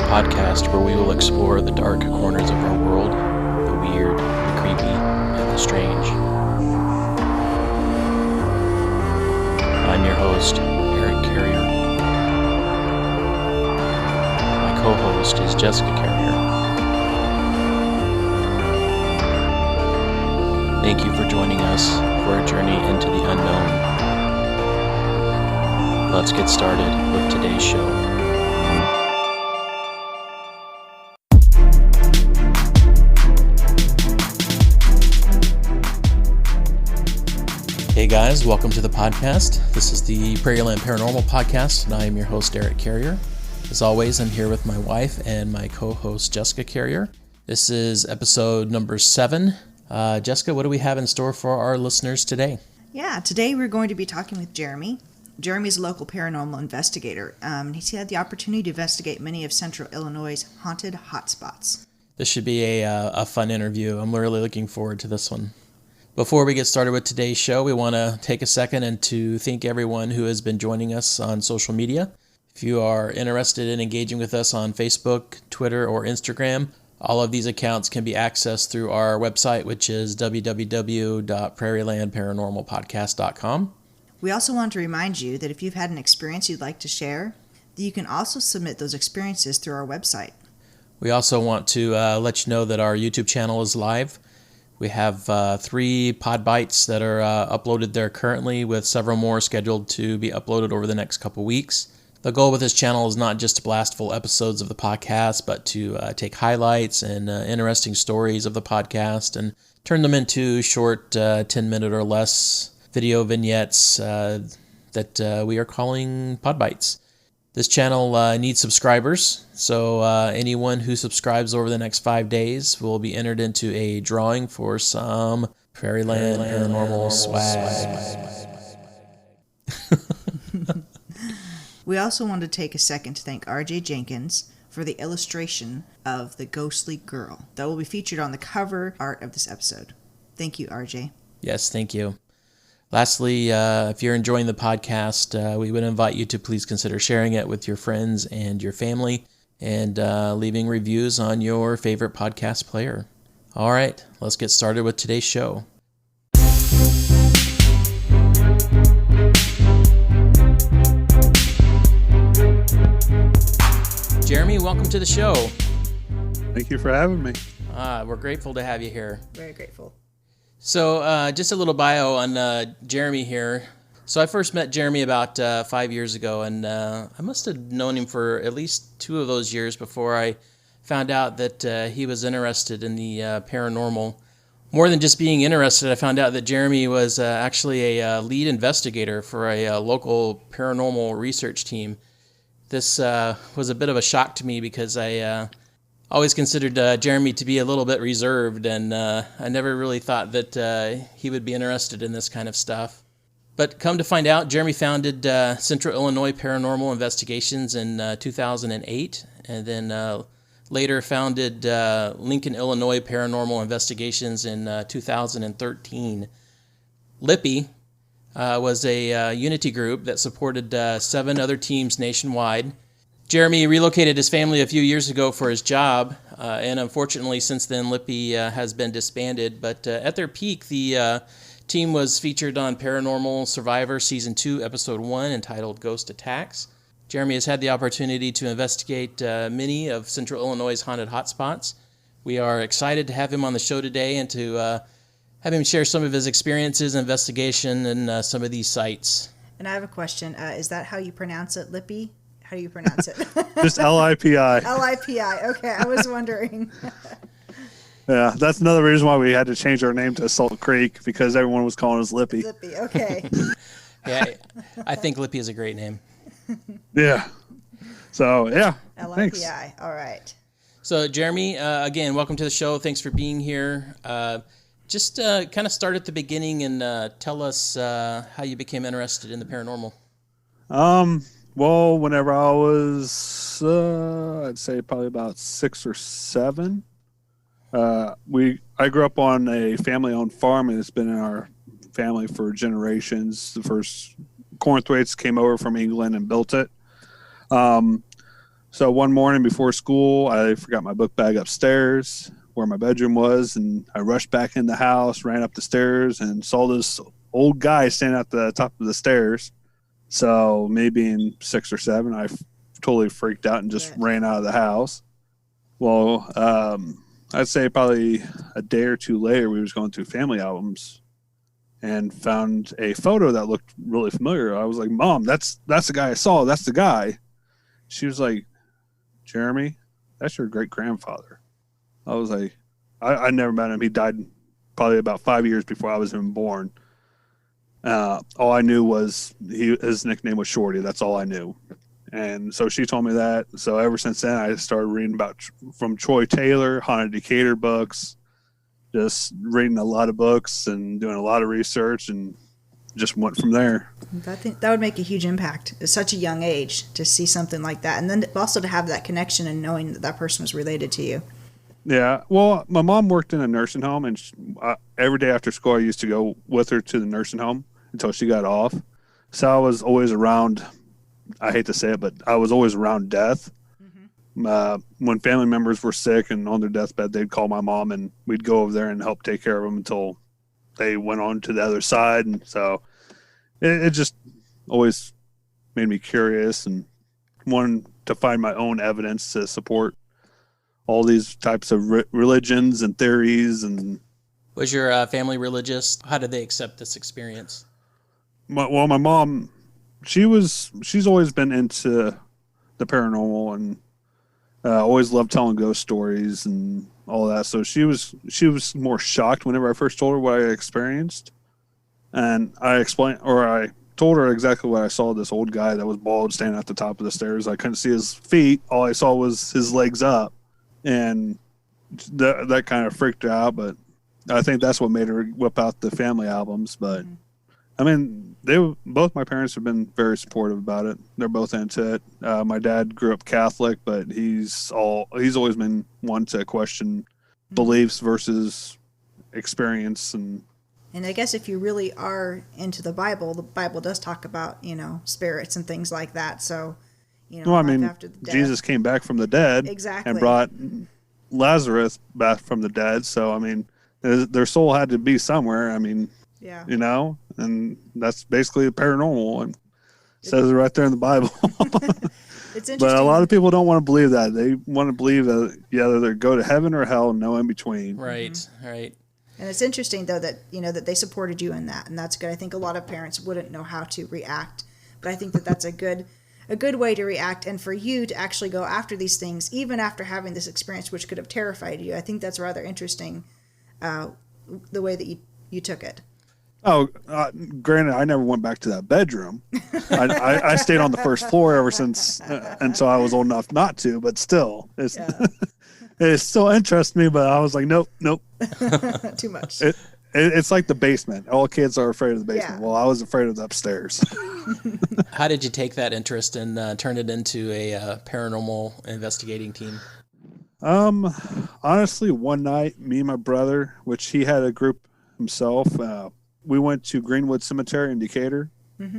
podcast where we will explore the dark corners of our world, the weird, the creepy, and the strange. I'm your host, Eric Carrier. My co-host is Jessica Carrier. Thank you for joining us for a journey into the unknown. Let's get started with today's show. Hey guys, welcome to the podcast. This is the Heartland Paranormal Podcast, and I am your host, Eric Carrier. As always, I'm here with my wife and my co-host, Jessica Carrier. This is episode number 7. Jessica, what do we have in store for our listeners today? Yeah, today we're going to be talking with Jeremy. Jeremy's a local paranormal investigator. He's had the opportunity to investigate many of Central Illinois' haunted hotspots. This should be a fun interview. I'm really looking forward to this one. Before we get started with today's show, we want to take a second and to thank everyone who has been joining us on social media. If you are interested in engaging with us on Facebook, Twitter, or Instagram, all of these accounts can be accessed through our website, which is www.prairielandparanormalpodcast.com. We also want to remind you that if you've had an experience you'd like to share, that you can also submit those experiences through our website. We also want to let you know that our YouTube channel is live. We have 3 pod bites that are uploaded there currently, with several more scheduled to be uploaded over the next couple weeks. The goal with this channel is not just to blast full episodes of the podcast, but to take highlights and interesting stories of the podcast and turn them into short 10-minute or less video vignettes that we are calling pod bites. This channel needs subscribers, so anyone who subscribes over the next 5 days will be entered into a drawing for some Prairieland Paranormal swag. We also want to take a second to thank RJ Jenkins for the illustration of the ghostly girl that will be featured on the cover art of this episode. Thank you, RJ. Yes, thank you. Lastly, if you're enjoying the podcast, we would invite you to please consider sharing it with your friends and your family and leaving reviews on your favorite podcast player. All right, let's get started with today's show. Jeremy, welcome to the show. Thank you for having me. We're grateful to have you here. Very grateful. So just a little bio on Jeremy here. So I first met Jeremy about 5 years ago, and I must have known him for at least 2 of those years before I found out that he was interested in the paranormal. More than just being interested, I found out that Jeremy was actually a lead investigator for a local paranormal research team. This was a bit of a shock to me because I always considered Jeremy to be a little bit reserved, and I never really thought that he would be interested in this kind of stuff. But come to find out, Jeremy founded Central Illinois Paranormal Investigations in 2008, and then later founded Millikin, Illinois Paranormal Investigations in 2013. Lippy was a unity group that supported 7 other teams nationwide. Jeremy relocated his family a few years ago for his job, and unfortunately since then Lippy has been disbanded, but at their peak the team was featured on Paranormal Survivor Season 2, Episode 1, entitled Ghost Attacks. Jeremy has had the opportunity to investigate many of Central Illinois' haunted hotspots. We are excited to have him on the show today and to have him share some of his experiences, investigation, and some of these sites. And I have a question. Is that how you pronounce it, Lippy? How do you pronounce it? Just L-I-P-I. L-I-P-I. Okay, I was wondering. Yeah, that's another reason why we had to change our name to Salt Creek, because everyone was calling us Lippy. Lippy, okay. Yeah, I think Lippy is a great name. Yeah. So, yeah, thanks. L-I-P-I, all right. So, Jeremy, again, welcome to the show. Thanks for being here. Just kind of start at the beginning and tell us how you became interested in the paranormal. Well, whenever I was, I'd say probably about 6 or 7, I grew up on a family-owned farm, and it's been in our family for generations. The first Cornthwaites came over from England and built it. So one morning before school, I forgot my book bag upstairs where my bedroom was, and I rushed back in the house, ran up the stairs, and saw this old guy standing at the top of the stairs. So me being 6 or 7, I totally freaked out and just ran out of the house. Well, I'd say probably a day or two later, we was going through family albums and found a photo that looked really familiar. I was like, Mom, that's the guy I saw. That's the guy. She was like, Jeremy, that's your great-grandfather. I was like, I never met him. He died probably about 5 years before I was even born. All I knew was his nickname was Shorty. That's all I knew. And so she told me that. So ever since then, I started reading about from Troy Taylor, Haunted Decatur books, just reading a lot of books and doing a lot of research, and just went from there. I think that would make a huge impact at such a young age to see something like that. And then also to have that connection and knowing that that person was related to you. Yeah. Well, my mom worked in a nursing home, and every day after school, I used to go with her to the nursing home until she got off. So I was always around, I hate to say it, but I was always around death. When family members were sick and on their deathbed, they'd call my mom, and we'd go over there and help take care of them until they went on to the other side. And so it just always made me curious and wanted to find my own evidence to support all these types of religions and theories. And Was your family religious? How did they accept this experience? my mom, she's always been into the paranormal and always loved telling ghost stories and all that. So she was more shocked whenever I first told her what I experienced. And I told her exactly what I saw. This old guy that was bald standing at the top of the stairs. I couldn't see his feet. All I saw was his legs up. And that kind of freaked her out. But I think that's what made her whip out the family albums. But I mean, both my parents have been very supportive about it. They're both into it. My dad grew up Catholic, but he's always been one to question beliefs versus experience. And I guess if you really are into the Bible does talk about, spirits and things like that. So, well, I mean, after the death. Jesus came back from the dead, exactly, and brought Lazarus back from the dead. So, I mean, their soul had to be somewhere. I mean, yeah, and that's basically the paranormal, and it says it right there in the Bible. It's interesting. But a lot of people don't want to believe that. They want to believe that either go to heaven or hell, no in between. Right, right. And it's interesting, though, that that they supported you in that, and that's good. I think a lot of parents wouldn't know how to react, but I think that that's a good way to react, and for you to actually go after these things, even after having this experience, which could have terrified you. I think that's rather interesting, the way that you took it. Oh, granted, I never went back to that bedroom. I stayed on the first floor ever since until I was old enough not to. But still, it still interests me. But I was like, nope. Too much. It's like the basement. All kids are afraid of the basement. Yeah. Well, I was afraid of the upstairs. How did you take that interest and turn it into a paranormal investigating team? Honestly, one night, me and my brother, which he had a group himself, we went to Greenwood Cemetery in Decatur.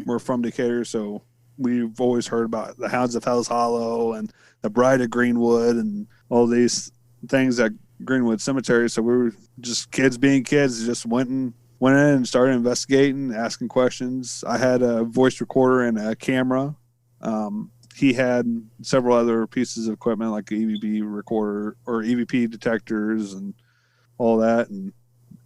We're from Decatur, so we've always heard about the Hounds of Hell's Hollow and the Bride of Greenwood and all these things at Greenwood Cemetery. So we were just kids being kids, just went in and started investigating, asking questions. I had a voice recorder and a camera. He had several other pieces of equipment like an EVP recorder or EVP detectors and all that. And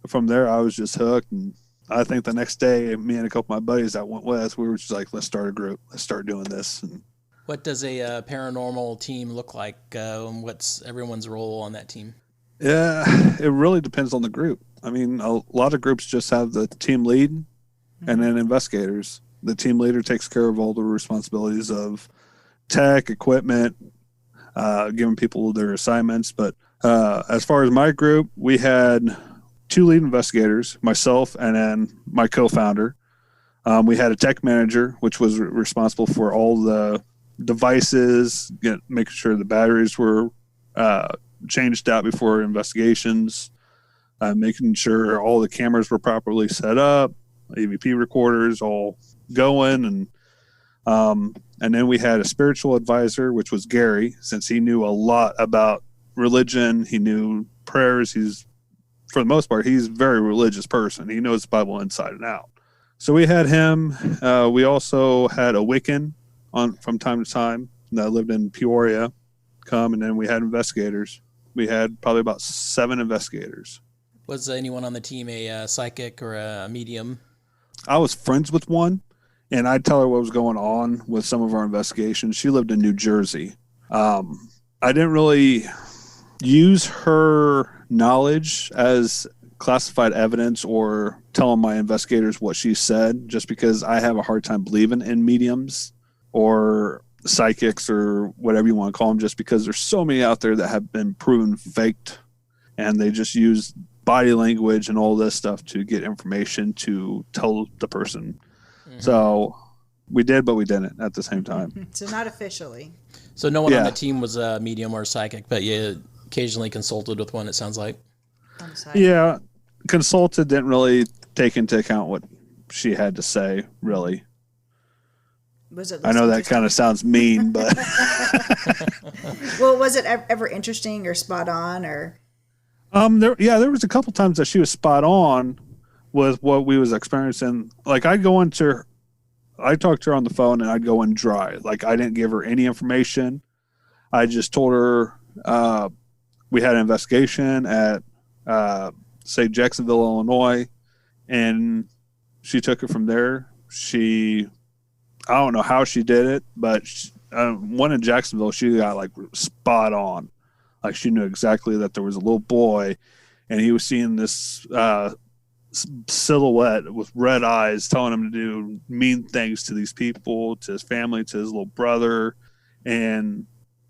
from there, I was just hooked. And I think the next day, me and a couple of my buddies that went with, we were just like, let's start a group. Let's start doing this. And what does a paranormal team look like? What's everyone's role on that team? Yeah, it really depends on the group. I mean, a lot of groups just have the team lead and then investigators. The team leader takes care of all the responsibilities of tech, equipment, giving people their assignments. But as far as my group, we had 2 lead investigators, myself and then my co-founder. We had a tech manager, which was responsible for all the devices, making sure the batteries were changed out before investigations, making sure all the cameras were properly set up, EVP recorders all going, and And then we had a spiritual advisor, which was Gary, since he knew a lot about religion. He knew prayers. For the most part, he's a very religious person. He knows the Bible inside and out. So we had him. We also had a Wiccan from time to time that lived in Peoria come, and then we had investigators. We had probably about 7 investigators. Was anyone on the team a psychic or a medium? I was friends with one, and I'd tell her what was going on with some of our investigations. She lived in New Jersey. I didn't really use her knowledge as classified evidence or telling my investigators what she said, just because I have a hard time believing in mediums or psychics or whatever you want to call them, just because there's so many out there that have been proven faked, and they just use body language and all this stuff to get information to tell the person. Mm-hmm. So we did, but we didn't at the same time. So not officially. So no one on the team was a medium or psychic, but you occasionally consulted with one, it sounds like. Yeah, consulted, didn't really take into account what she had to say, really. I know that kind of sounds mean, but... Well, was it ever interesting or spot on, or... There was a couple times that she was spot on with what we was experiencing. Like, I talked to her on the phone, and I'd go in dry. Like, I didn't give her any information. I just told her we had an investigation at, say, Jacksonville, Illinois, and she took it from there. I don't know how she did it, but one in Jacksonville, she got, like, spot on. Like, she knew exactly that there was a little boy, and he was seeing this silhouette with red eyes telling him to do mean things to these people, to his family, to his little brother. And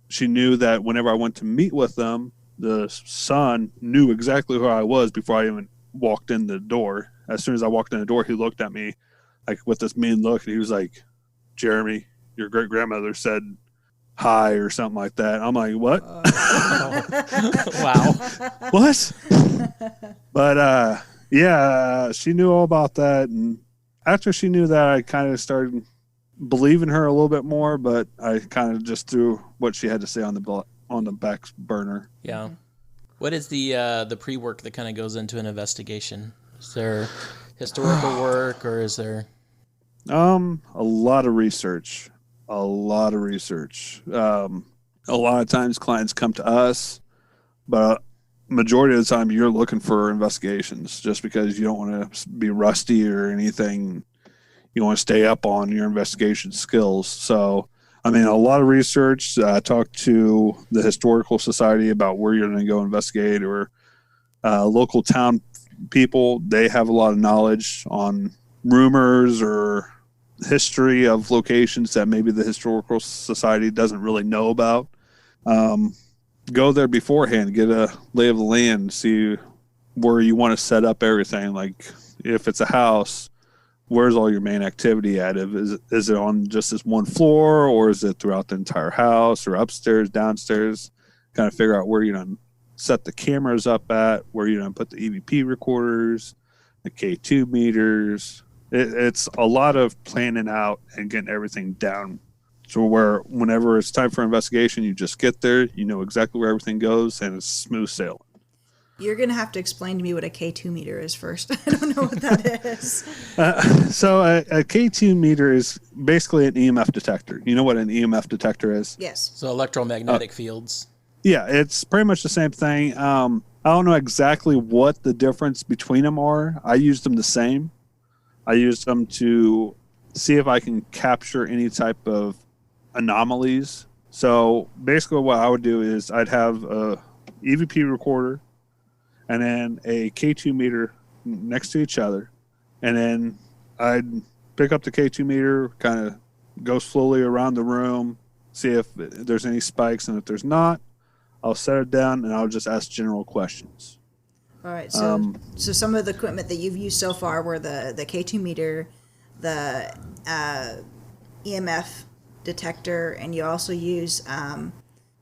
she knew that whenever I went to meet with them, the son knew exactly who I was before I even walked in the door. As soon as I walked in the door, he looked at me like with this mean look, and he was like, "Jeremy, your great grandmother said hi," or something like that. I'm like, "What?" Wow. What? But she knew all about that, and after she knew that, I kind of started believing her a little bit more, but I kind of just threw what she had to say on the back burner. Yeah. What is the pre-work that kind of goes into an investigation? Is there historical work, or is there... A lot of research. A lot of times clients come to us, but majority of the time you're looking for investigations just because you don't want to be rusty or anything. You want to stay up on your investigation skills. So, I mean, a lot of research. Talk to the Historical Society about where you're going to go investigate, or local town people. They have a lot of knowledge on rumors or history of locations that maybe the Historical Society doesn't really know about. Go there beforehand, get a lay of the land, see where you want to set up everything. Like, if it's a house, where's all your main activity at? Is it on just this one floor, or is it throughout the entire house, or upstairs, downstairs? Kind of figure out where you're going to set the cameras up at, where you're going to put the EVP recorders, the K2 meters. It's a lot of planning out and getting everything down. So where whenever it's time for investigation, you just get there, you know exactly where everything goes, and it's smooth sailing. You're going to have to explain to me what a K2 meter is first. I don't know what that is. So a K2 meter is basically an EMF detector. You know what an EMF detector is? Yes. So electromagnetic fields. Yeah, it's pretty much the same thing. I don't know exactly what the difference between them are. I use them the same. I use them to see if I can capture any type of anomalies. So basically what I would do is I'd have a EVP recorder and then a K2 meter next to each other. And then I'd pick up the K2 meter, kind of go slowly around the room, see if there's any spikes. And if there's not, I'll set it down and I'll just ask general questions. All right. So some of the equipment that you've used so far were the K2 meter, the EMF detector, and you also use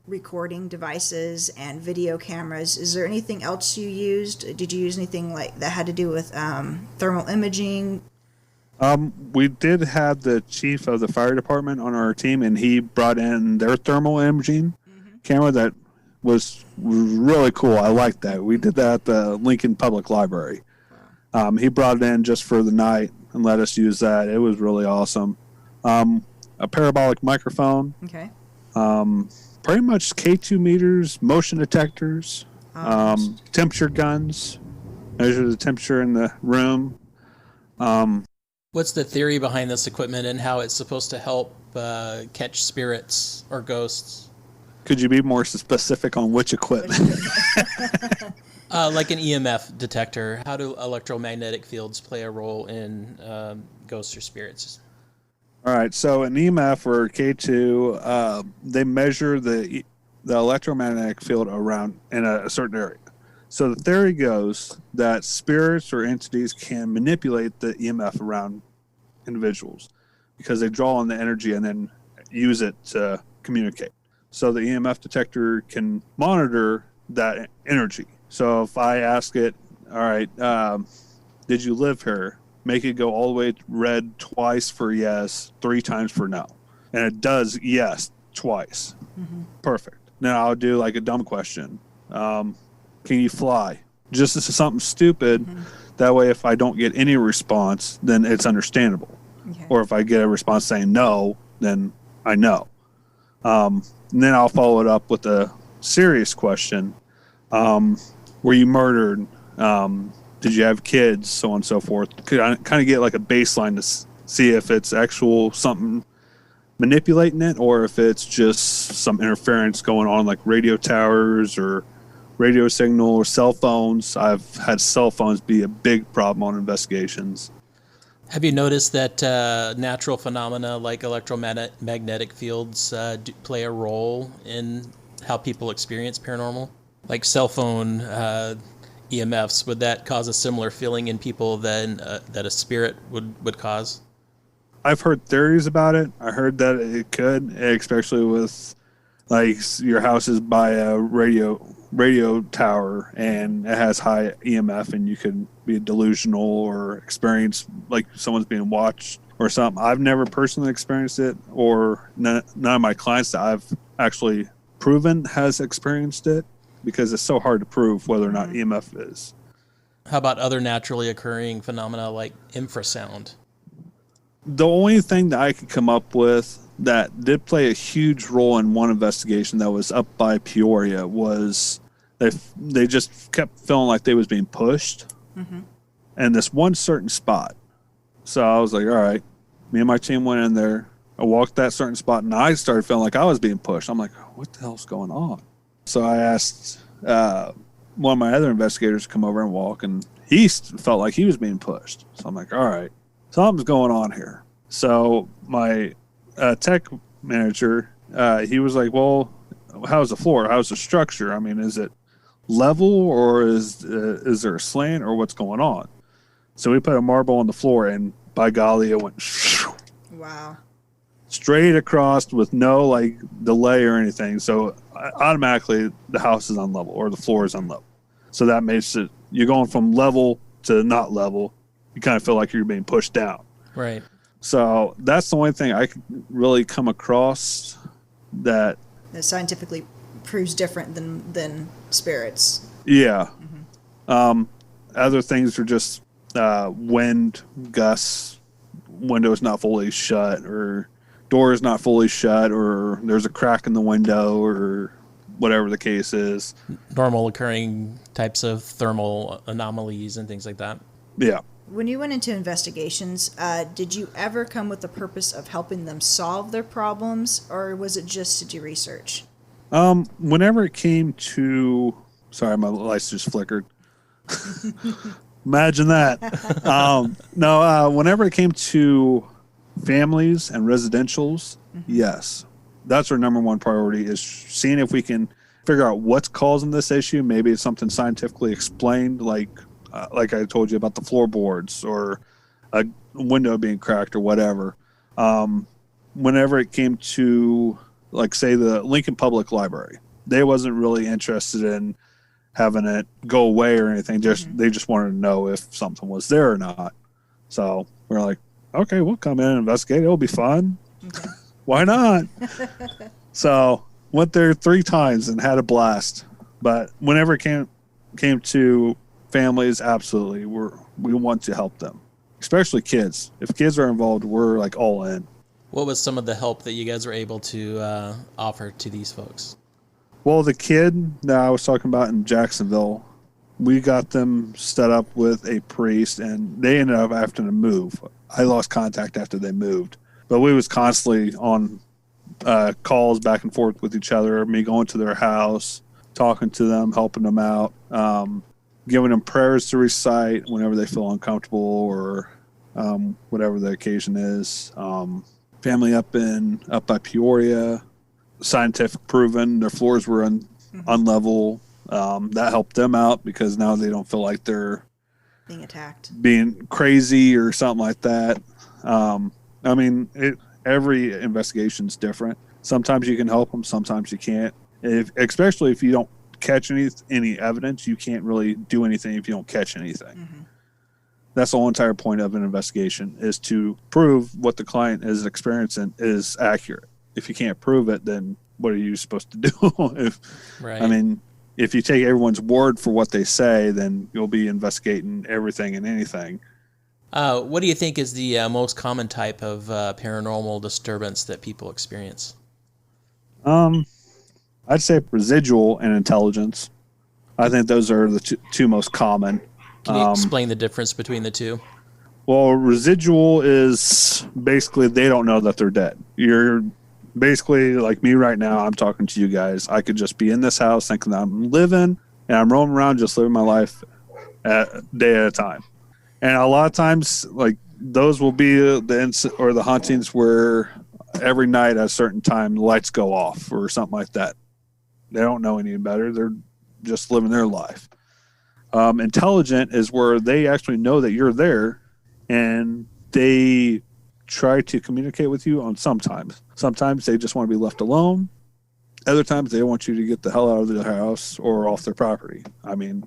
recording devices and video cameras. Is there anything else you used? Did you use anything like that had to do with thermal imaging? We did have the chief of the fire department on our team, and he brought in their thermal imaging camera that was really cool. I liked that. We did that at the Lincoln Public Library. He brought it in just for the night and let us use that. It was really awesome. A parabolic microphone. Okay. Pretty much K2 meters, motion detectors, temperature guns, measure the temperature in the room. What's the theory behind this equipment and how it's supposed to help catch spirits or ghosts? Could you be more specific on which equipment? Like an EMF detector. How do electromagnetic fields play a role in ghosts or spirits? All right, so an EMF or K2, they measure the electromagnetic field around in a certain area. So the theory goes that spirits or entities can manipulate the EMF around individuals because they draw on the energy and then use it to communicate. So the EMF detector can monitor that energy. So if I ask it, all right, did you live here? Make it go all the way red twice for yes, 3 times for no. And it does yes twice. Perfect. Now I'll do like a dumb question. Can you fly? Just as something stupid. That way, if I don't get any response, then it's understandable. Okay. Or if I get a response saying no, then I know. And then I'll follow it up with a serious question. Were you murdered? Did you have kids? So on and so forth. Could I kind of get like a baseline to see if it's actual something manipulating it or if it's just some interference going on like radio towers or radio signal or cell phones. I've had cell phones be a big problem on investigations. Have you noticed that natural phenomena like electromagnetic fields do play a role in how people experience paranormal? Like cell phone EMFs, would that cause a similar feeling in people than that a spirit would cause? I've heard theories about it. I heard that it could, especially with like your house is by a radio tower and it has high EMF and you could be delusional or experience like someone's being watched or something. I've never personally experienced it, or none of my clients that I've actually proven has experienced it, because it's so hard to prove whether or not EMF is. How about other naturally occurring phenomena like infrasound? The only thing that I could come up with that did play a huge role in one investigation that was up by Peoria was they just kept feeling like they was being pushed in this one certain spot. So I was like, all right, me and my team went in there. I walked that certain spot and I started feeling like I was being pushed. I'm like, what the hell's going on? So I asked one of my other investigators to come over and walk, and he felt like he was being pushed. So I'm like, all right, something's going on here. So my tech manager, he was like, well, how's the floor? How's the structure? I mean, is it level or is there a slant or what's going on? So we put a marble on the floor, and by golly, it went wow, straight across with no like delay or anything. So automatically the house is on level or the floor is on level. So that makes it, you're going from level to not level. You kind of feel like you're being pushed down. Right. So that's the only thing I could really come across that scientifically proves different than spirits. Yeah. Other things are just wind gusts, windows not fully shut, or door is not fully shut, or there's a crack in the window, or whatever the case is. Normal occurring types of thermal anomalies and things like that. Yeah. When you went into investigations, did you ever come with the purpose of helping them solve their problems, or was it just to do research? Whenever it came to... Sorry, my lights just flickered. Imagine that. Whenever it came to families and residentials, yes. That's our number one priority, is seeing if we can figure out what's causing this issue. Maybe it's something scientifically explained, like I told you about the floorboards or a window being cracked or whatever. Whenever it came to, like, say, the Lincoln Public Library, they wasn't really interested in having it go away or anything. They just wanted to know if something was there or not. So we're like, okay, we'll come in and investigate. It'll be fun. Okay. Why not? So went there 3 times and had a blast. But whenever it came to families, absolutely, we want to help them, especially kids. If kids are involved, we're like all in. What was some of the help that you guys were able to offer to these folks? Well, the kid that I was talking about in Jacksonville, we got them set up with a priest, and they ended up having to move. I lost contact after they moved, but we was constantly on calls back and forth with each other, me going to their house, talking to them, helping them out, giving them prayers to recite whenever they feel uncomfortable or whatever the occasion is. Family up by Peoria, scientific proven, their floors were unlevel. That helped them out because now they don't feel like they're Being attacked, being crazy or something like that. I mean, every investigation's different. Sometimes you can help them, sometimes you can't. Especially if you don't catch any evidence, you can't really do anything if you don't catch anything. Mm-hmm. That's the whole entire point of an investigation, is to prove what the client is experiencing is accurate. If you can't prove it, then what are you supposed to do? Right. I mean, if you take everyone's word for what they say, then you'll be investigating everything and anything. What do you think is the most common type of paranormal disturbance that people experience? I'd say residual and intelligence. I think those are the two most common. Can you explain the difference between the two? Well, residual is basically they don't know that they're dead. You're basically like me right now. I'm talking to you guys. I could just be in this house thinking that I'm living, and I'm roaming around just living my life day at a time. And a lot of times, like, those will be the hauntings where every night at a certain time the lights go off or something like that. They don't know any better. They're just living their life. Intelligent is where they actually know that you're there, and they try to communicate with you on sometimes. Sometimes they just want to be left alone. Other times they want you to get the hell out of their house or off their property. I mean,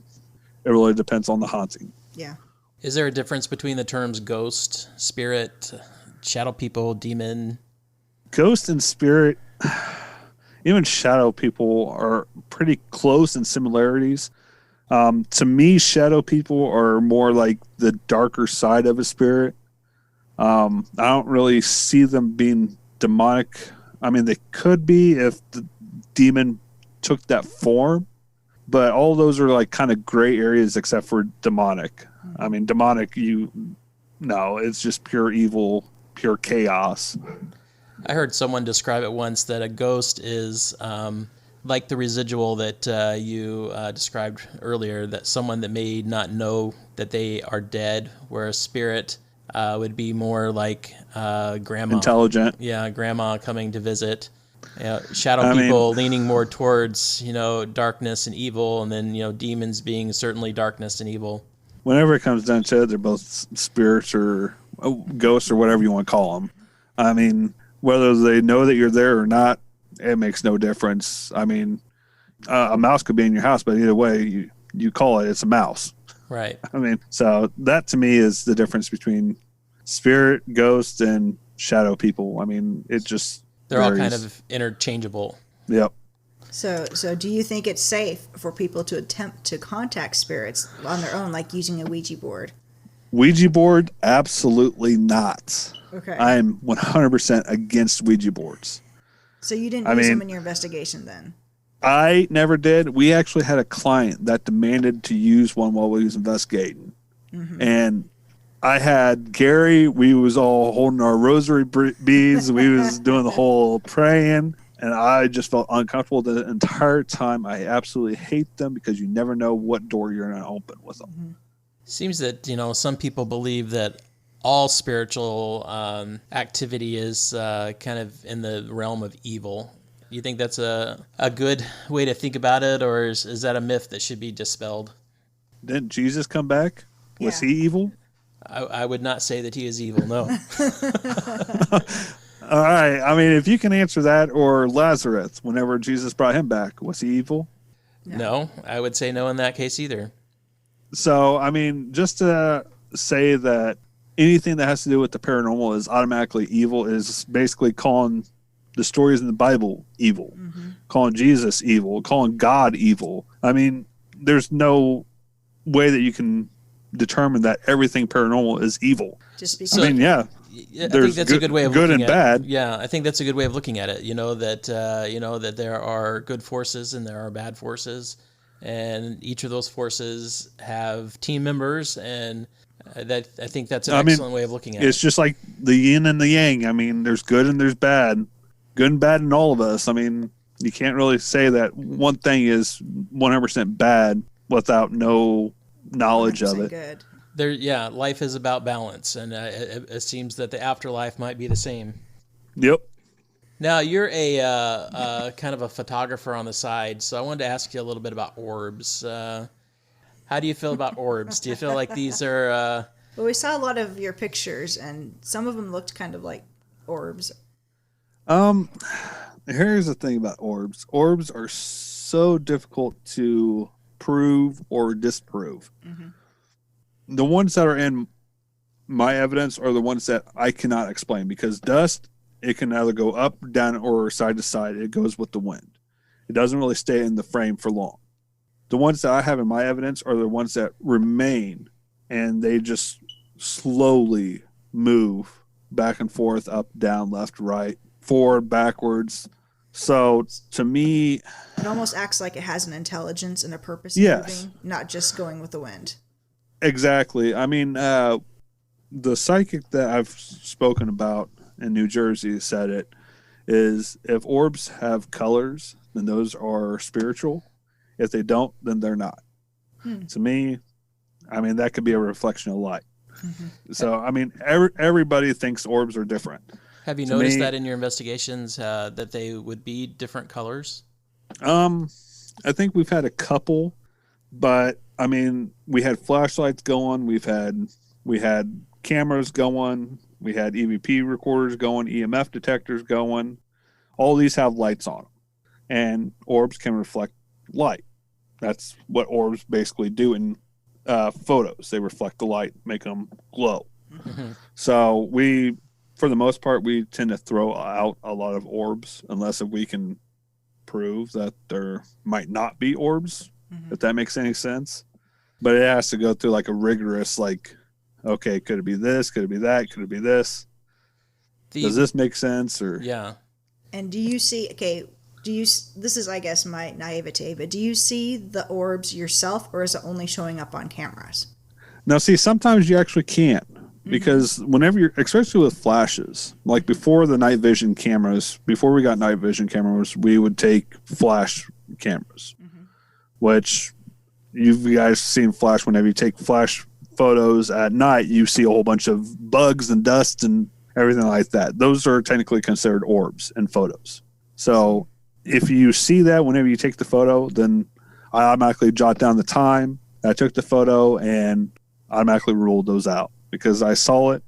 it really depends on the haunting. Yeah. Is there a difference between the terms ghost, spirit, shadow people, demon? Ghost and spirit, even shadow people, are pretty close in similarities. To me, shadow people are more like the darker side of a spirit. I don't really see them being demonic. I mean, they could be if the demon took that form, but all those are like kind of gray areas except for demonic. I mean, demonic, it's just pure evil, pure chaos. I heard someone describe it once that a ghost is like the residual that you described earlier, that someone that may not know that they are dead, where a spirit would be more like grandma. Intelligent. Yeah, grandma coming to visit. Shadow people leaning more towards, darkness and evil, and then, demons being certainly darkness and evil. Whenever it comes down to it, they're both spirits or ghosts or whatever you want to call them. I mean, whether they know that you're there or not, it makes no difference. I mean, a mouse could be in your house, but either way, you call it's a mouse. Right. I mean, so that to me is the difference between spirit, ghost, and shadow people. I mean, it just they're varies. all kind of interchangeable. Yep. So do you think it's safe for people to attempt to contact spirits on their own, like using a Ouija board? Ouija board? Absolutely not. Okay. I'm 100% against Ouija boards. So you didn't use them in your investigation then? I never did. We actually had a client that demanded to use one while we was investigating. Mm-hmm. And I had Gary, we was all holding our rosary beads. We was doing the whole praying. And I just felt uncomfortable the entire time. I absolutely hate them because you never know what door you're going to open with them. Mm-hmm. Seems that, some people believe that all spiritual activity is kind of in the realm of evil. You think that's a good way to think about it, or is that a myth that should be dispelled? Didn't Jesus come back? Was Yeah. he evil? I would not say that he is evil, no. All right. I mean, if you can answer that, or Lazarus, whenever Jesus brought him back, was he evil? No, I would say no in that case either. So, I mean, just to say that anything that has to do with the paranormal is automatically evil, is basically calling the stories in the Bible evil, calling Jesus evil, calling God evil. I mean, there's no way that you can determine that everything paranormal is evil. Just because. I mean, yeah. I think that's a good way of good looking and at bad. it. Yeah, I think that's a good way of looking at it. That there are good forces and there are bad forces, and each of those forces have team members, and that I think that's an excellent way of looking at it. It's just like the yin and the yang. I mean, there's good and there's bad, good and bad in all of us. I mean, you can't really say that one thing is 100% bad without no knowledge of it. Good. Life is about balance, and it seems that the afterlife might be the same. Yep. Now, you're a kind of a photographer on the side, so I wanted to ask you a little bit about orbs. How do you feel about orbs? Do you feel like these are... Well, we saw a lot of your pictures, and some of them looked kind of like orbs. Here's the thing about orbs. Orbs are so difficult to prove or disprove. The ones that are in my evidence are the ones that I cannot explain, because dust, it can either go up, down, or side to side. It goes with the wind. It doesn't really stay in the frame for long. The ones that I have in my evidence are the ones that remain, and they just slowly move back and forth, up, down, left, right, forward, backwards. So to me, it almost acts like it has an intelligence and a purpose. Yes. Moving, not just going with the wind. Exactly. I mean, the psychic that I've spoken about in New Jersey said it is, if orbs have colors, then those are spiritual. If they don't, then they're not. To me, I mean, that could be a reflection of light. So, I mean, everybody thinks orbs are different. Have you noticed that in your investigations, that they would be different colors? I think we've had a couple, but I mean, we had flashlights going, we had cameras going, we had EVP recorders going, EMF detectors going. All these have lights on them, and orbs can reflect light. That's what orbs basically do in photos. They reflect the light, make them glow. So for the most part, we tend to throw out a lot of orbs unless if we can prove that there might not be orbs, if that makes any sense. But it has to go through like a rigorous, like, okay, could it be this? Could it be that? Could it be this? Does this make sense? Or yeah. And do you see? Okay, this is, I guess, my naivete, but do you see the orbs yourself, or is it only showing up on cameras? Now, see, sometimes you actually can't, because whenever you're, especially with flashes, like before the night vision cameras, before we got night vision cameras, we would take flash cameras, which you guys seen flash. Whenever you take flash photos at night, you see a whole bunch of bugs and dust and everything like that. Those are technically considered orbs in photos. So if you see that whenever you take the photo, then I automatically jot down the time I took the photo and automatically ruled those out because I saw it.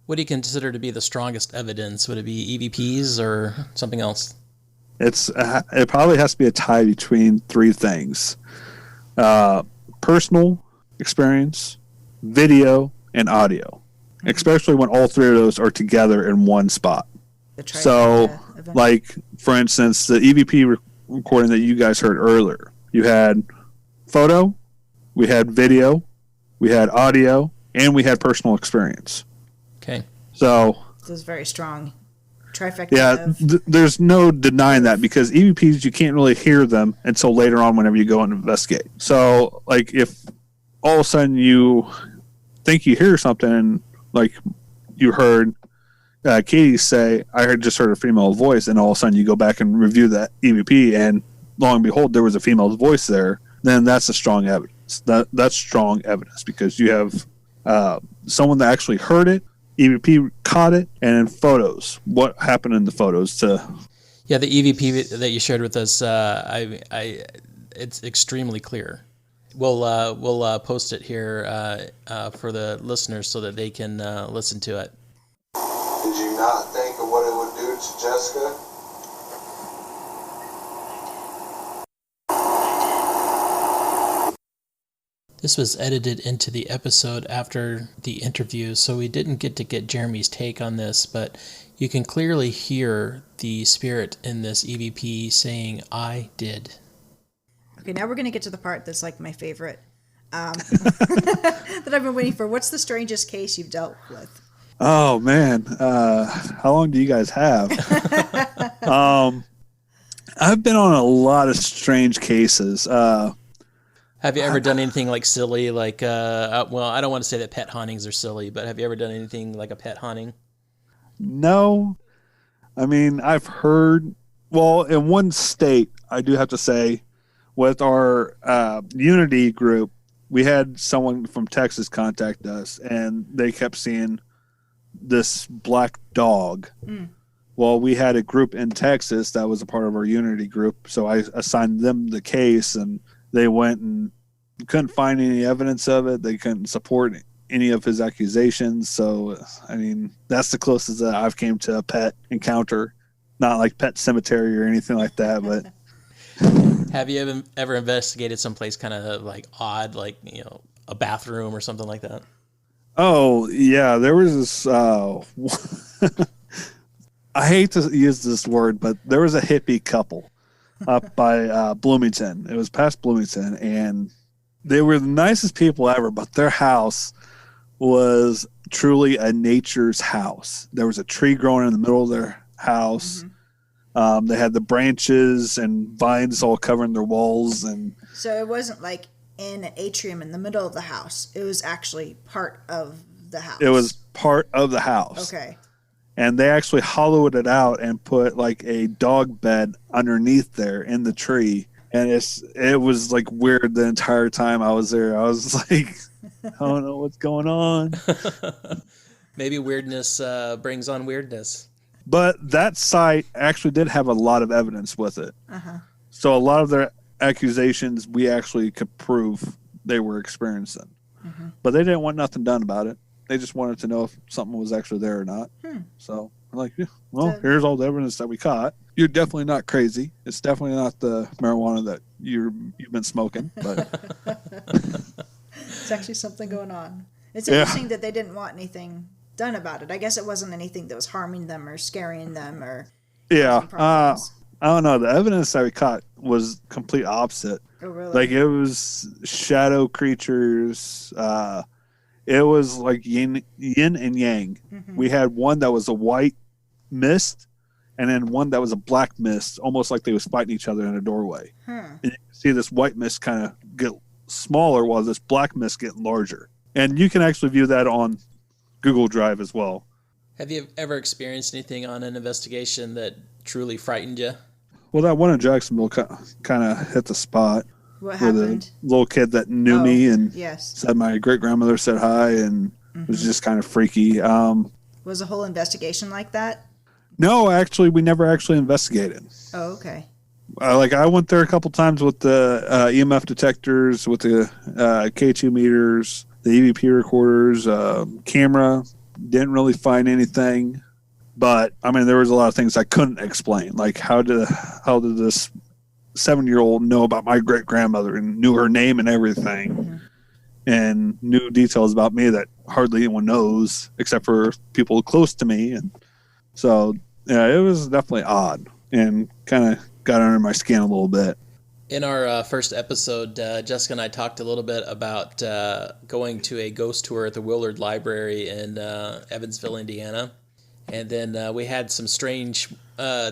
What do you consider to be the strongest evidence? Would it be EVPs or something else? It probably has to be a tie between three things: personal experience, video, and audio. Especially when all three of those are together in one spot. So, like, for instance, the EVP recording that you guys heard earlier, you had photo, we had video, we had audio, and we had personal experience. Okay. So this is very strong. Trifecta. Yeah, there's no denying that, because EVPs, you can't really hear them until later on whenever you go and investigate. So, like, if all of a sudden you think you hear something, and like you heard Katie say, I just heard a female voice, and all of a sudden you go back and review that EVP, and lo and behold, there was a female's voice there, then that's a strong evidence. That's strong evidence, because you have someone that actually heard it, EVP caught it, and in photos, what happened in the photos to... Yeah, the EVP that you shared with us, it's extremely clear. We'll post it here for the listeners so that they can listen to it. Did you not think of what it would do to Jessica? This was edited into the episode after the interview, so we didn't get to get Jeremy's take on this, but you can clearly hear the spirit in this EVP saying, "I did." Okay, now we're going to get to the part that's like my favorite that I've been waiting for. What's the strangest case you've dealt with? Oh, man. How long do you guys have? I've been on a lot of strange cases. Have you ever done anything like silly, like, well, I don't want to say that pet hauntings are silly, but have you ever done anything like a pet haunting? No. I mean, I've heard, well, in one state, I do have to say, with our Unity group, we had someone from Texas contact us, and they kept seeing this black dog. Well, we had a group in Texas that was a part of our Unity group, so I assigned them the case, and they went and couldn't find any evidence of it. They couldn't support any of his accusations. So, I mean, that's the closest that I've came to a pet encounter. Not like Pet Cemetery or anything like that, but... Have you ever investigated someplace kind of like odd, like, a bathroom or something like that? Oh, yeah. There was this... I hate to use this word, but there was a hippie couple up by Bloomington. It was past Bloomington, and they were the nicest people ever, but their house was truly a nature's house. There was a tree growing in the middle of their house. They had the branches and vines all covering their walls. And so it wasn't like in an atrium in the middle of the house. It was actually part of the house. It was part of the house. Okay. And they actually hollowed it out and put like a dog bed underneath there in the tree. And it was like weird the entire time I was there. I was like, I don't know what's going on. Maybe weirdness brings on weirdness. But that site actually did have a lot of evidence with it. So a lot of their accusations we actually could prove they were experiencing. But they didn't want nothing done about it. They just wanted to know if something was actually there or not. So I'm like, yeah, well, here's all the evidence that we caught. You're definitely not crazy. It's definitely not the marijuana that you've been smoking. But it's actually something going on. It's interesting that they didn't want anything done about it. I guess it wasn't anything that was harming them or scaring them or I don't know. The evidence that we caught was complete opposite. Oh, really? Like it was shadow creatures. It was like yin and yang. We had one that was a white mist, and then one that was a black mist, almost like they was fighting each other in a doorway. And you can see this white mist kind of get smaller while this black mist get larger. And you can actually view that on Google Drive as well. Have you ever experienced anything on an investigation that truly frightened you? Well, that one in Jacksonville kind of hit the spot. What happened? The little kid that knew me and yes. said my great-grandmother said hi, and it was just kind of freaky. Was the whole investigation like that? No, actually, we never actually investigated. Oh, okay. I went there a couple times with the EMF detectors, with the K2 meters, the EVP recorders, camera. Didn't really find anything. But, I mean, there was a lot of things I couldn't explain. Like, how did this 7-year-old know about my great-grandmother and knew her name and everything, and knew details about me that hardly anyone knows except for people close to me. And so, yeah, it was definitely odd and kind of got under my skin a little bit. In our first episode, Jessica and I talked a little bit about going to a ghost tour at the Willard Library in Evansville, Indiana. And then we had some strange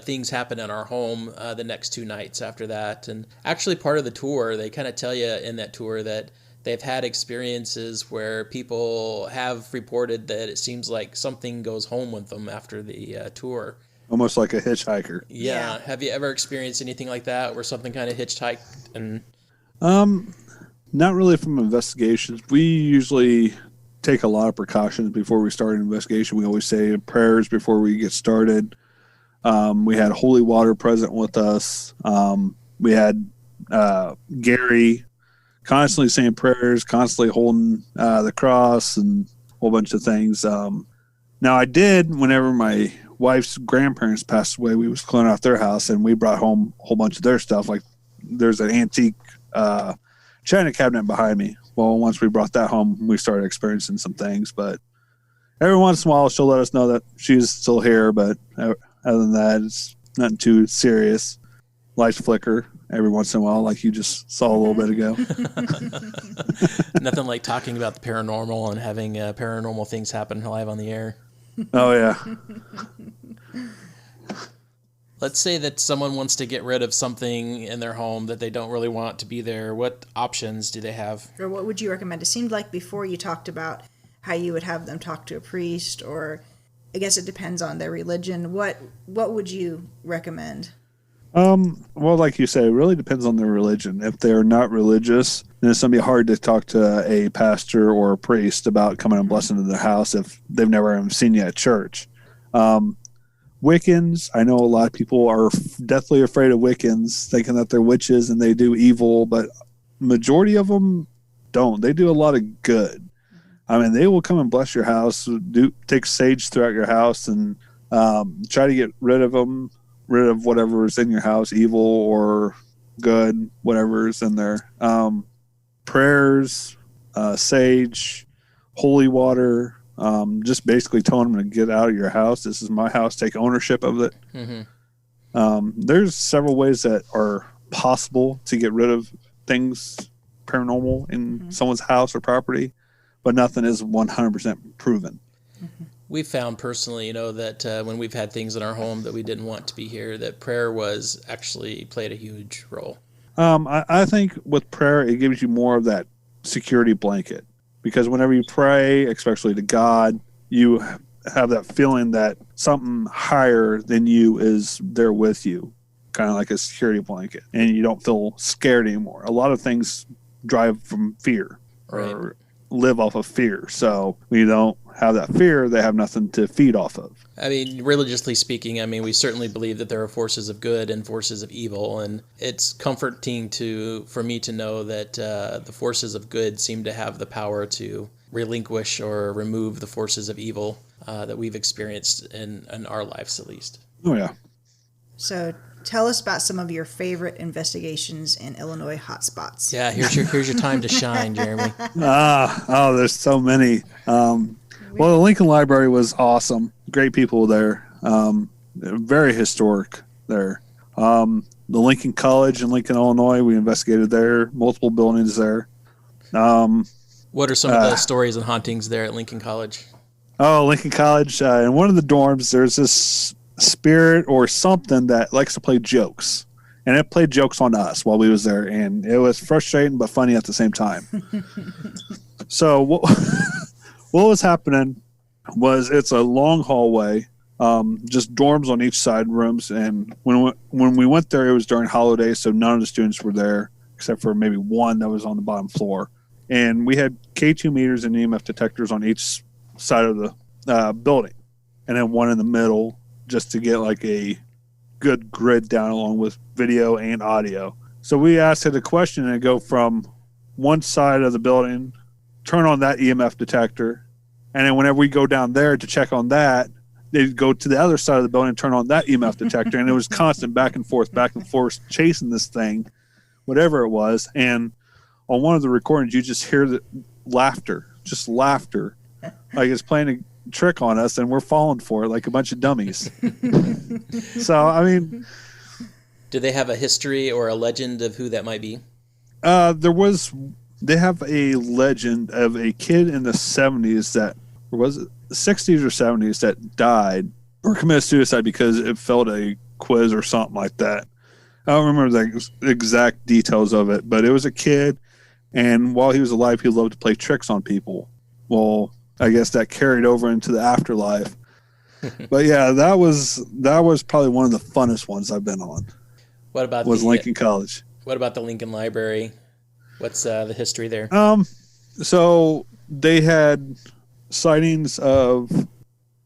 things happen in our home the next 2 nights after that. And actually part of the tour, they kind of tell you in that tour that they've had experiences where people have reported that it seems like something goes home with them after the tour. Almost like a hitchhiker. Yeah. Have you ever experienced anything like that where something kind of hitchhiked? And not really from investigations. We usually take a lot of precautions before we start an investigation. We always say prayers before we get started. We had holy water present with us. We had Gary constantly saying prayers, constantly holding the cross, and a whole bunch of things. Now I did, whenever my wife's grandparents passed away, we was cleaning out their house, and we brought home a whole bunch of their stuff. Like there's an antique china cabinet behind me. Well, once we brought that home, we started experiencing some things. But every once in a while, she'll let us know that she's still here. But other than that, it's nothing too serious. Lights flicker every once in a while, like you just saw a little bit ago. Nothing like talking about the paranormal and having paranormal things happen live on the air. Oh, yeah. Let's say that someone wants to get rid of something in their home that they don't really want to be there. What options do they have? Or what would you recommend? It seemed like before you talked about how you would have them talk to a priest, or I guess it depends on their religion. What would you recommend? Well, like you say, it really depends on their religion. If they're not religious, then it's going to be hard to talk to a pastor or a priest about coming and blessing into their house if they've never even seen you at church. Wiccans, I know a lot of people are deathly afraid of Wiccans, thinking that they're witches and they do evil, but majority of them don't. They do a lot of good. I mean, they will come and bless your house, take sage throughout your house, and try to get rid of whatever is in your house, evil or good, whatever is in there. Prayers, sage, holy water, just basically telling them to get out of your house. This is my house. Take ownership of it. Mm-hmm. There's several ways that are possible to get rid of things paranormal in someone's house or property, but nothing is 100% proven. Mm-hmm. We've found personally, that when we've had things in our home that we didn't want to be here, that prayer was actually played a huge role. I think with prayer, it gives you more of that security blanket, because whenever you pray, especially to God, you have that feeling that something higher than you is there with you, kind of like a security blanket, and you don't feel scared anymore. A lot of things drive from fear or live off of fear. So when you don't have that fear, they have nothing to feed off of. I mean, religiously speaking, we certainly believe that there are forces of good and forces of evil, and it's comforting for me to know that the forces of good seem to have the power to relinquish or remove the forces of evil that we've experienced in our lives, at least. Oh, yeah. So tell us about some of your favorite investigations in Illinois hotspots. Yeah, here's your time to shine, Jeremy. There's so many. Well, the Lincoln Library was awesome. Great people there. Very historic there. The Lincoln College in Lincoln, Illinois, we investigated there. Multiple buildings there. What are some of the stories and hauntings there at Lincoln College? Oh, Lincoln College. In one of the dorms, there's this spirit or something that likes to play jokes. And it played jokes on us while we was there. And it was frustrating but funny at the same time. So what was happening was it's a long hallway, just dorms on each side, rooms. And when we went there, it was during holidays, so none of the students were there except for maybe one that was on the bottom floor. And we had K2 meters and EMF detectors on each side of the building, and then one in the middle just to get like a good grid down along with video and audio. So we asked it a question and go from one side of the building, turn on that EMF detector, and then whenever we go down there to check on that, they'd go to the other side of the building and turn on that EMF detector, and it was constant back and forth, chasing this thing, whatever it was. And on one of the recordings, you just hear the laughter, like it's playing a trick on us, and we're falling for it like a bunch of dummies. So, I mean... Do they have a history or a legend of who that might be? They have a legend of a kid in the 70s that, or was it 60s or 70s, that died or committed suicide because it failed a quiz or something like that. I don't remember the exact details of it, but it was a kid, and while he was alive, he loved to play tricks on people. Well, I guess that carried over into the afterlife. But yeah, that was probably one of the funnest ones I've been on. What about Lincoln College? What about the Lincoln Library? What's the history there? So they had sightings of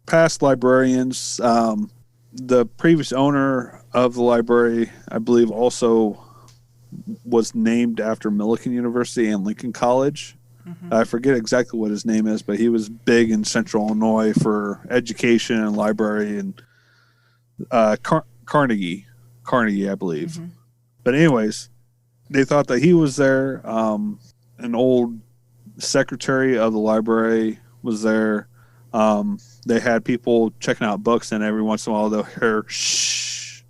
past librarians. The previous owner of the library, I believe, also was named after Millikin University and Lincoln College. Mm-hmm. I forget exactly what his name is, but he was big in Central Illinois for education and library, and Carnegie, I believe. Mm-hmm. But anyways, they thought that he was there, an old secretary of the library was there. They had people checking out books, and every once in a while they'll hear shh,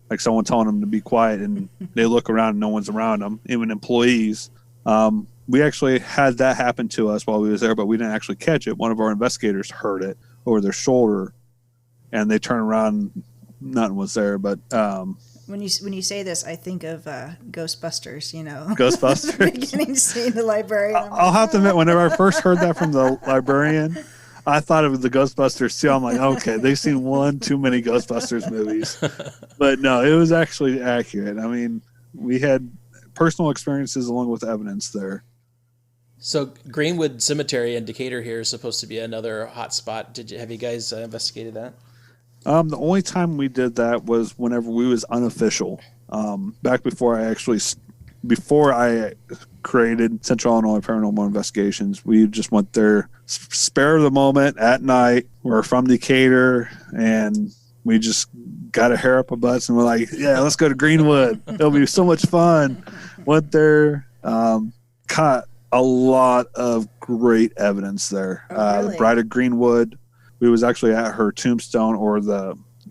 like someone telling them to be quiet, and they look around and no one's around them, even employees. We actually had that happen to us while we was there, but we didn't actually catch it. One of our investigators heard it over their shoulder, and they turned around, nothing was there. But when you say this, I think of Ghostbusters. Ghostbusters. The beginning scene, the librarian. I'll have to admit, whenever I first heard that from the librarian, I thought of the Ghostbusters too. I'm like, okay, they've seen one too many Ghostbusters movies. But no, it was actually accurate. I mean, we had personal experiences along with evidence there. So Greenwood Cemetery in Decatur here is supposed to be another hot spot. Have you guys investigated that? The only time we did that was whenever we was unofficial. Back before I created Central Illinois Paranormal Investigations, we just went there, spare of the moment at night. We're from Decatur, and we just got a hair up our butts, and we're like, yeah, let's go to Greenwood. It'll be so much fun. Went there, caught a lot of great evidence there. Oh, really? The Bride of Greenwood, we was actually at her tombstone, or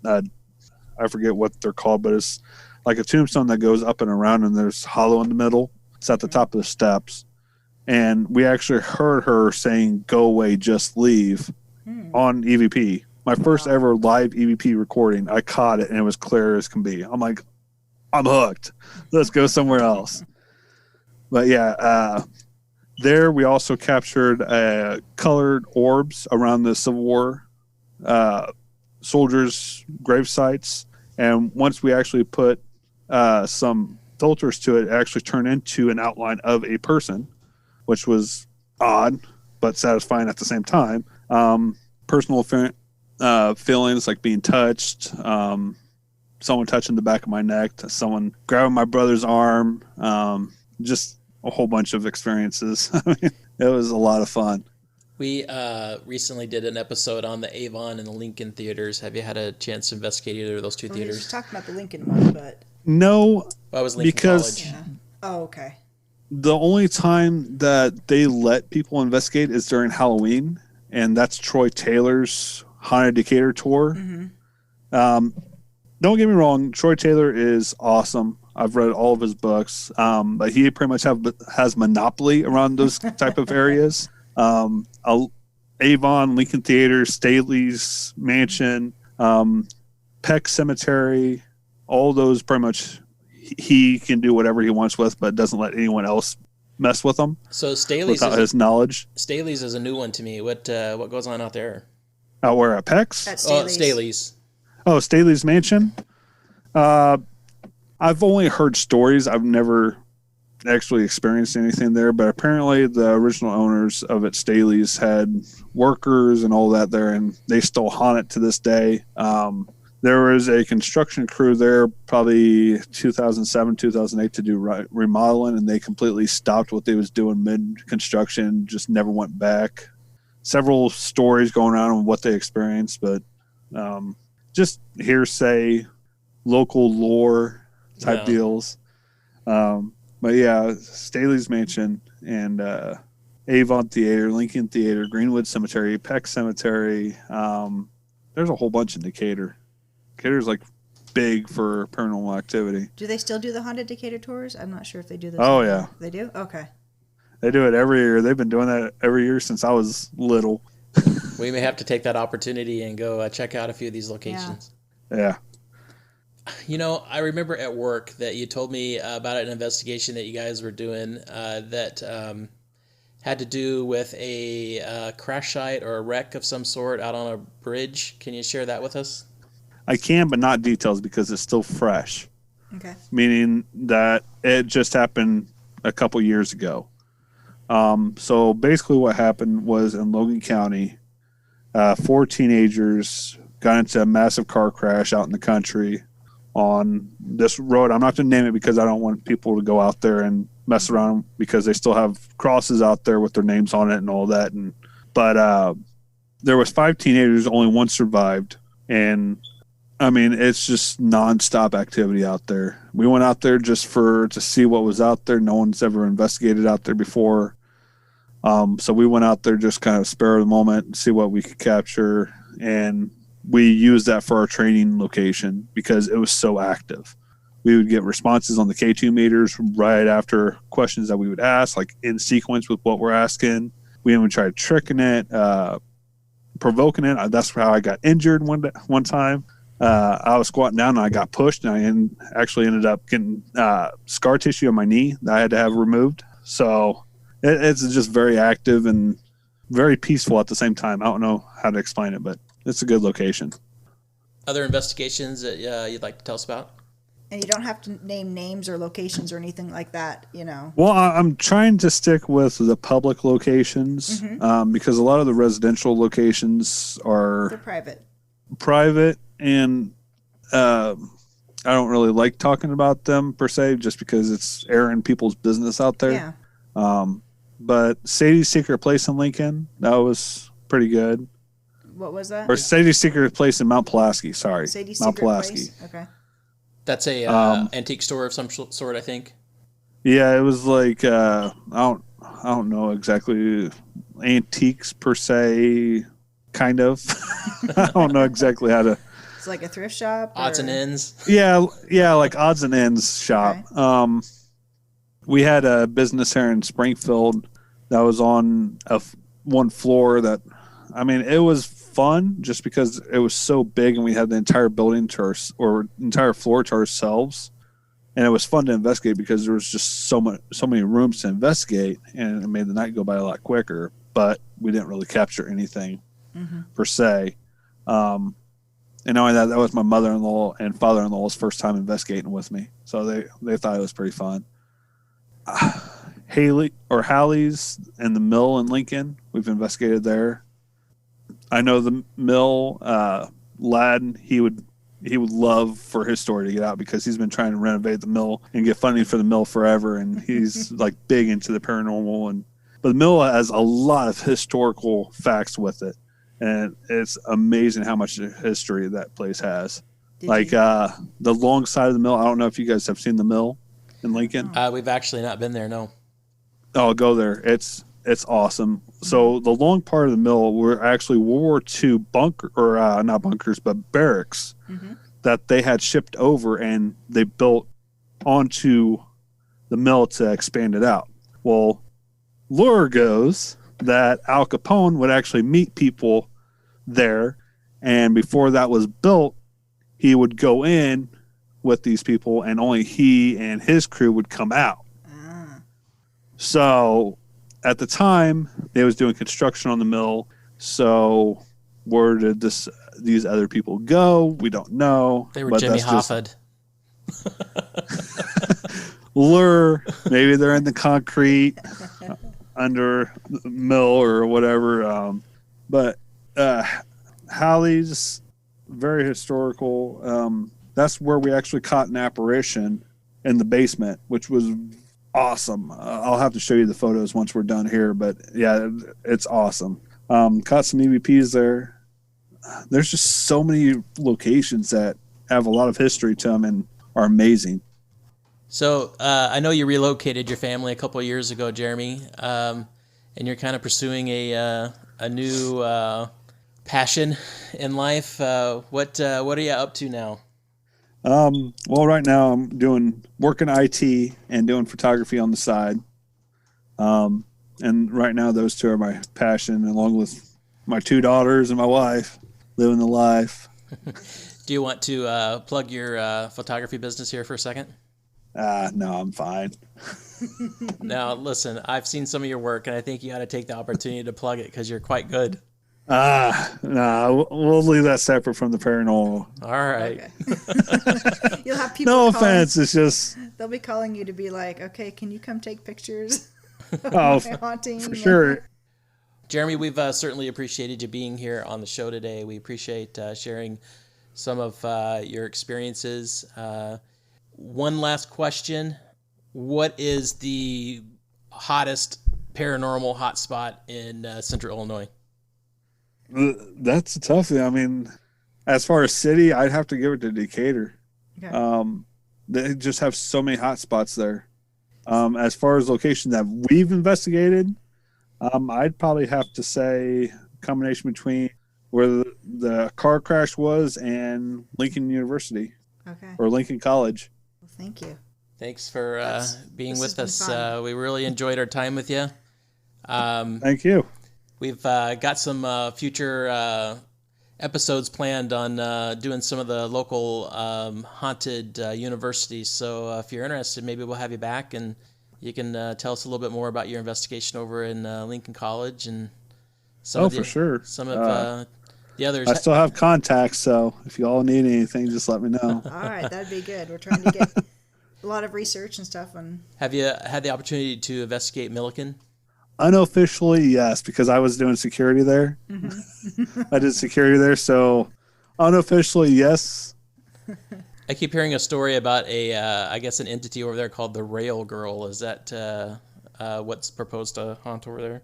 I forget what they're called, but it's like a tombstone that goes up and around, and there's hollow in the middle. It's at the top of the steps. And we actually heard her saying, "Go away, just leave," on EVP. My first ever live EVP recording. I caught it, and it was clear as can be. I'm like, I'm hooked. Let's go somewhere else. But yeah, there we also captured colored orbs around the Civil War soldiers' grave sites. And once we actually put some filters to it, it actually turned into an outline of a person, which was odd but satisfying at the same time. Personal feelings like being touched, someone touching the back of my neck, someone grabbing my brother's arm, just a whole bunch of experiences. It was a lot of fun. We recently did an episode on the Avon and the Lincoln theaters. Have you had a chance to investigate either of those two We theaters? were just talking about the Lincoln one, but No, Well, I was Lincoln because College. yeah. Oh, okay. the only time that they let people investigate is during Halloween, and that's Troy Taylor's Haunted Decatur tour. Don't get me wrong, Troy Taylor is awesome. I've read all of his books, but he pretty much has monopoly around those type of areas. Avon, Lincoln Theater, Staley's Mansion, Peck Cemetery, all those pretty much he can do whatever he wants with, but doesn't let anyone else mess with them. So Staley's without his knowledge. Staley's is a new one to me. What goes on out there? Out where at Peck's? At Oh, Staley's. Staley's. Oh, Staley's Mansion. I've only heard stories. I've never actually experienced anything there, but apparently the original owners of it, Staley's, had workers and all that there, and they still haunt it to this day. There was a construction crew there probably 2007, 2008 to do remodeling, and they completely stopped what they was doing mid-construction, just never went back. Several stories going around on what they experienced, but just hearsay, local lore type deals. But yeah, Staley's Mansion and Avon Theater, Lincoln Theater, Greenwood Cemetery, Peck Cemetery. There's a whole bunch in Decatur. Decatur's like big for paranormal activity. Do they still do the Haunted Decatur tours? I'm not sure if they do those. Oh, anymore. yeah. They do? Okay. They do it every year. They've been doing that every year since I was little. We may have to take that opportunity and go check out a few of these locations. Yeah. You know, I remember at work that you told me about an investigation that you guys were doing that had to do with a crash site or a wreck of some sort out on a bridge. Can you share that with us? I can, but not details because it's still fresh. Okay. Meaning that it just happened a couple years ago. So basically what happened was in Logan County, 4 teenagers got into a massive car crash out in the country on this road. I'm not going to name it because I don't want people to go out there and mess around because they still have crosses out there with their names on it and all that. But there was 5 teenagers, only one survived. And I mean, it's just nonstop activity out there. We went out there just to see what was out there. No one's ever investigated out there before. So we went out there just kind of spur of the moment and see what we could capture. And we used that for our training location because it was so active. We would get responses on the K2 meters right after questions that we would ask, like in sequence with what we're asking. We even tried tricking it, provoking it. That's how I got injured one time. I was squatting down and I got pushed, and I actually ended up getting scar tissue on my knee that I had to have removed. So it's just very active and very peaceful at the same time. I don't know how to explain it, but it's a good location. Other investigations that you'd like to tell us about? And you don't have to name names or locations or anything like that, you know. Well, I'm trying to stick with the public locations because a lot of the residential locations They're are private. and I don't really like talking about them per se, just because it's airing people's business out there. Yeah. But Sadie's Secret Place in Lincoln, that was pretty good. What was that? Or Sadie's Secret Place in Mount Pulaski. Sorry, Sadie's Mount Secret Pulaski. Place? Okay. That's a antique store of some sort, I think. Yeah, it was like I don't know exactly, antiques per se, kind of. I don't know exactly how to. It's like a thrift shop. Odds and ends. Yeah, like odds and ends shop. Okay. We had a business here in Springfield that was on one floor that, I mean, it was fun just because it was so big and we had the entire building or entire floor to ourselves. And it was fun to investigate because there was just so many rooms to investigate, and it made the night go by a lot quicker, but we didn't really capture anything per se. And knowing that was my mother-in-law and father-in-law's first time investigating with me. So they thought it was pretty fun. Hallie's and the mill in Lincoln, we've investigated there. I know the mill, Ladd, he would love for his story to get out because he's been trying to renovate the mill and get funding for the mill forever, and he's like big into the paranormal. But the mill has a lot of historical facts with it, and it's amazing how much history that place has. The long side of the mill. I don't know if you guys have seen the mill in Lincoln. We've actually not been there, no. Oh, go there. It's awesome. So the long part of the mill were actually World War II not bunkers, but barracks that they had shipped over, and they built onto the mill to expand it out. Well, lore goes that Al Capone would actually meet people there, and before that was built, he would go in with these people, and only he and his crew would come out. So at the time, they was doing construction on the mill. So where did these other people go? We don't know. They were Jimmy Hoffa. Lure. Maybe they're in the concrete under the mill or whatever. But Hallie's, very historical. That's where we actually caught an apparition in the basement, which was awesome. I'll have to show you the photos once we're done here, but yeah, it's awesome. Caught some EVPs there. There's just so many locations that have a lot of history to them and are amazing. So I know you relocated your family a couple of years ago, Jeremy, and you're kind of pursuing a new passion in life. What are you up to now? Well, right now I'm working IT and doing photography on the side. And right now those two are my passion, along with my two daughters and my wife, living the life. Do you want to plug your photography business here for a second? No, I'm fine. Now, listen, I've seen some of your work, and I think you ought to take the opportunity to plug it because you're quite good. No, we'll leave that separate from the paranormal. All right. Okay. You'll have people. No offense, it's just they'll be calling you to be like, okay, can you come take pictures? Oh, haunting for sure. Jeremy, we've certainly appreciated you being here on the show today. We appreciate sharing some of your experiences. One last question. What is the hottest paranormal hotspot in Central Illinois? That's a tough thing. I mean, as far as city, I'd have to give it to Decatur. Okay. They just have so many hot spots there. As far as location that we've investigated, I'd probably have to say combination between where the car crash was and Lincoln University Okay. or Lincoln College. Well, thank you. Thanks for being with us. Fun. We really enjoyed our time with you. Thank you. We've got some future episodes planned on doing some of the local haunted universities. So if you're interested, maybe we'll have you back and you can tell us a little bit more about your investigation over in Lincoln College and some For sure. Some of the others. I still have contacts, so if you all need anything, just let me know. All right, that'd be good. We're trying to get a lot of research and stuff. And have you had the opportunity to investigate Millikin? Unofficially, yes, because I was doing security there. Mm-hmm. I did security there, so unofficially, yes. I keep hearing a story about I guess an entity over there called the Rail Girl. Is that what's proposed to haunt over there?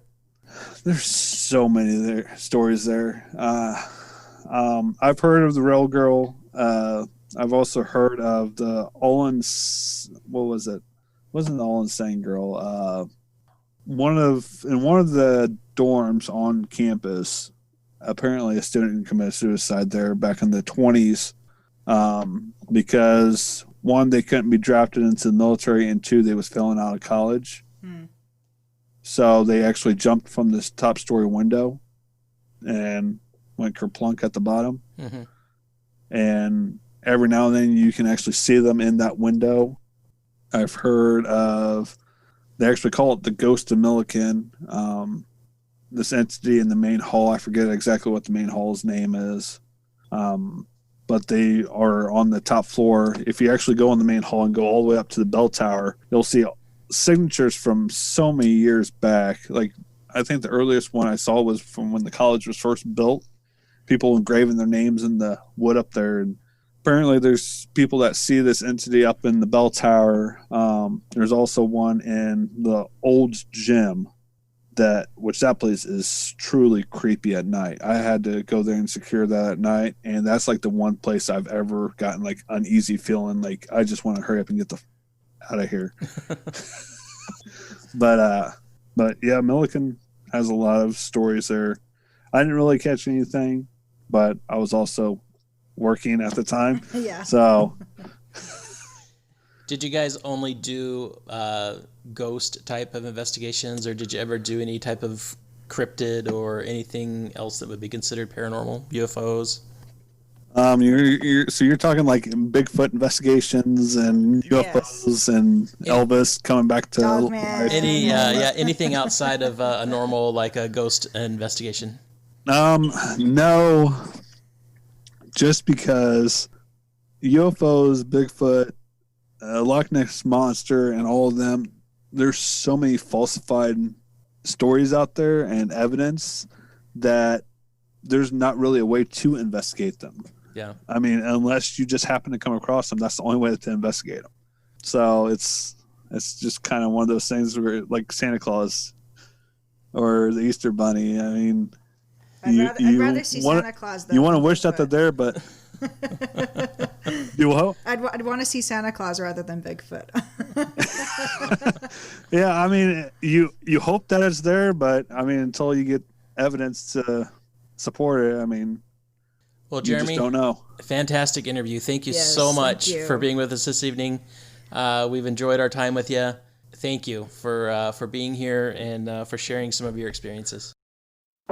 There's so many stories there. I've heard of the Rail Girl. I've also heard of the Olin. What was it? Wasn't the Olin Sang Girl? In one of the dorms on campus, apparently a student committed suicide there back in the 20s because one, they couldn't be drafted into the military, and two, they was failing out of college. So they actually jumped from this top story window and went kerplunk at the bottom. Mm-hmm. And every now and then you can actually see them in that window. I've heard of, they actually call it the Ghost of Millikin. This entity in the main hall, I forget exactly what the main hall's name is. But they are on the top floor. If you actually go in the main hall and go all the way up to the bell tower, you'll see signatures from so many years back. Like, I think the earliest one I saw was from when the college was first built. People engraving their names in the wood up there. And apparently there's people that see this entity up in the bell tower. There's also one in the old gym, which that place is truly creepy at night. I had to go there and secure that at night, and that's like the one place I've ever gotten like uneasy feeling like I just want to hurry up and get out of here. but yeah, Millikin has a lot of stories there. I didn't really catch anything, but I was also working at the time. Yeah. So did you guys only do ghost type of investigations, or did you ever do any type of cryptid or anything else that would be considered paranormal, UFOs? You're talking like Bigfoot investigations and UFOs and Elvis coming back to life. Anything outside of a normal like a ghost investigation? No, just because UFOs, Bigfoot, Loch Ness Monster, and all of them, there's so many falsified stories out there and evidence that there's not really a way to investigate them. Yeah. I mean, unless you just happen to come across them, that's the only way to investigate them. So it's just kind of one of those things where, like Santa Claus or the Easter Bunny. I mean, I'd rather see Santa Claus than you want to wish that they're there, but you will. I'd want to see Santa Claus rather than Bigfoot. Yeah, I mean, you hope that it's there, but I mean, until you get evidence to support it, I mean, well, Jeremy, you just don't know. Fantastic interview. Thank you so much for being with us this evening. We've enjoyed our time with you. Thank you for being here and for sharing some of your experiences.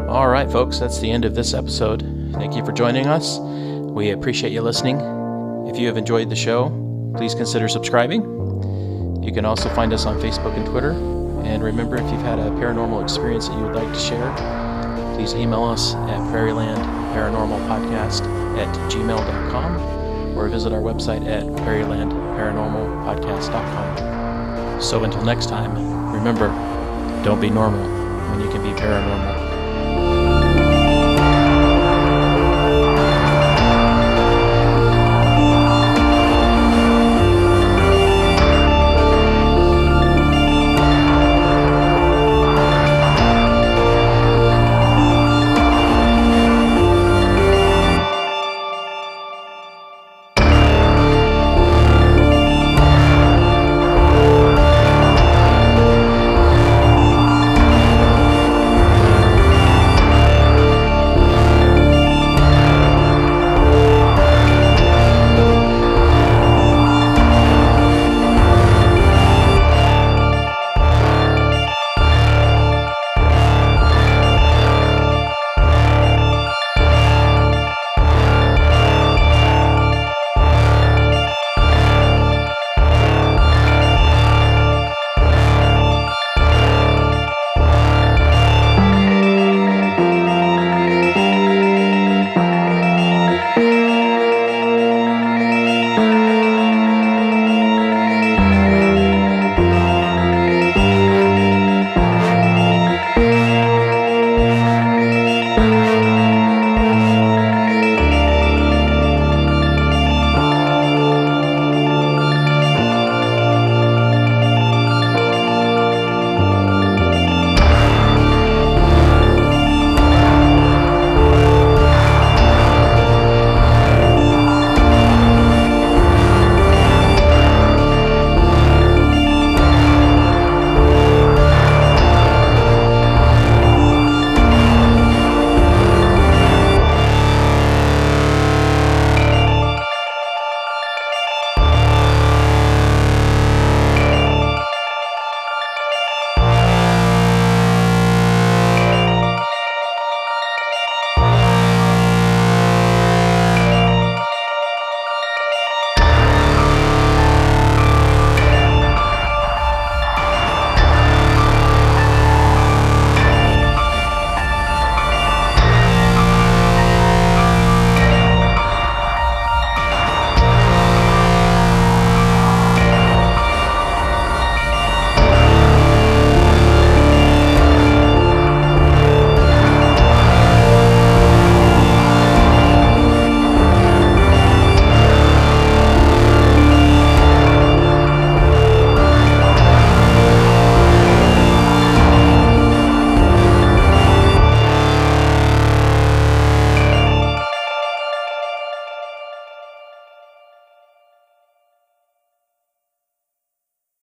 All right, folks, that's the end of this episode. Thank you for joining us. We appreciate you listening. If you have enjoyed the show, please consider subscribing. You can also find us on Facebook and Twitter. And remember, if you've had a paranormal experience that you would like to share, please email us at prairielandparanormalpodcast@gmail.com or visit our website at prairielandparanormalpodcast.com. So until next time, remember, don't be normal when you can be paranormal.